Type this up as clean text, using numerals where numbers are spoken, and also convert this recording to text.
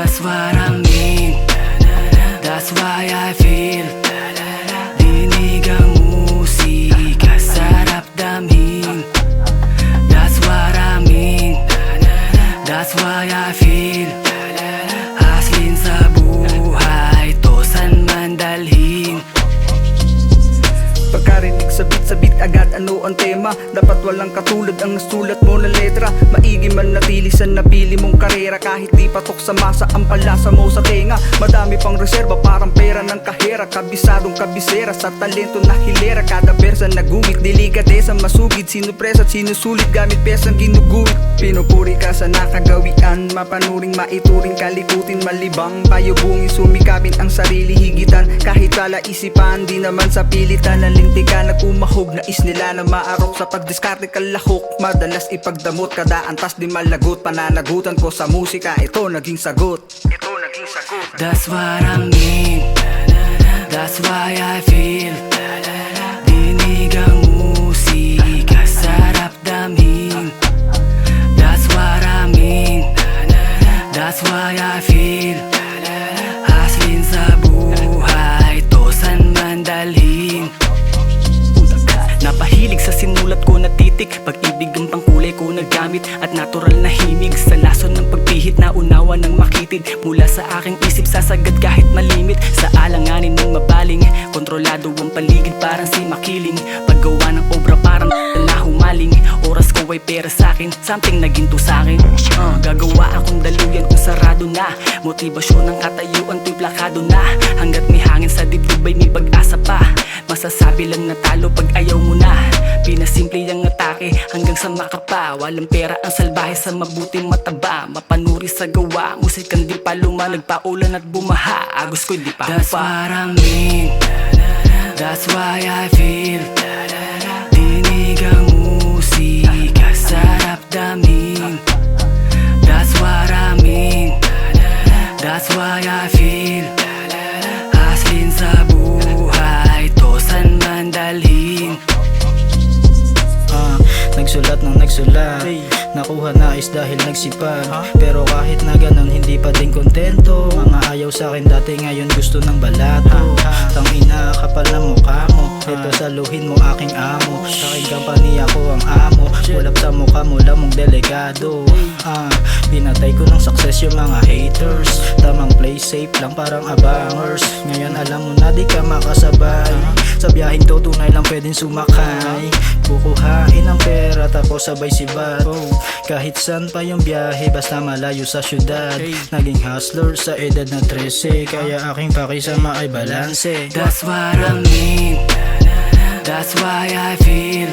That's what I mean, that's why I feel. Dinig ang musika, sarap damhin. That's what I mean, that's why I feel. Haslin sa buhay, to san man dalhin. Pagkarinig sabit-sabit agad ano ang tema. Dapat walang katulad ang nasulat mo na letra. Maigi man natili sa napili mong karera. Kahit di patok sa masa ang palasa mo sa tenga. Madami pang reserba parang pera ng kahera. Kabisadong kabisera sa talento na hilera. Kada bersa nagumit, delikatesa masugid. Sinupresa at sinusulit gamit pesang ginuguit. Pinupuri ka sa nakagawian, mapanuring maituring kalikutin malibang. Payubungin sumikapin ang sarili higitan. Kahit wala isipan, di naman sa pilitan. Nalintikan nagumahog, nais nila na maarok. Sa pagdiskarte kalahok, madalas ipagdamot. Kada antas di malagot, pananagutan ko sa musika. Ito naging sagot, ito naging sagot. That's what I mean, that's why I feel. Dinig ang musika, sarap damhin. That's what I mean, that's why I feel. Haslin sa buhay, to san man dalhin. Napahilig sa sinulat ko na titik. Pag-ibig ang pangkulay ko nagamit. At natural na himig sa lason ng pagpihit. Na unawa ng makitid. Mula sa aking isip sasagad kahit malimit. Sa alanganin ng mabaling. Kontrolado ang paligid parang si makiling. Paggawa ng obra parang na humaling. Oras ko ay pera sa'kin, something na ginto sa'kin. Gagawa akong daluyan kung sarado na. Motibasyon ng katayuan to'y plakado na. Hanggat may hangin sa dibdib ay may pag-asa pa. Masasabi lang na talo pag ayaw mo na. Pinasimple ang atake hanggang sa makapa. Walang pera ang salbahe sa mabuting mataba. Mapanuri sa gawa, musikang di pa luma. Nagpaulan at bumaha, agos ko'y di pa. That's what I mean, that's why I feel. Dinig ang musika, sarap damhin. That's what I mean, that's why I feel. Haslin sa buhay, to san man dalhin. Nagsulat ng nagsulat, nakuha nais dahil nagsipag. Pero kahit na ganun hindi pa din kontento. Mga ayaw sa akin dati ngayon gusto ng balato. Tangina kapal na mukha mo, ito saluhin mo aking amo. Sa aking company ako ang amo, ulap sa mukha mo lang mong delegado. Pinatay ko ng success yung mga haters. Tamang play safe lang parang abangers. Ngayon alam mo na di ka makasabay. Sa biyaheng to tunay lang pwedeng sumakay. Kukuhain ang pera tapos sabay sibat. Kahit saan pa yung biyahe basta malayo sa syudad. Naging hustler sa edad na 13. Kaya aking pakisama ay balanse. That's what I mean, that's why I feel.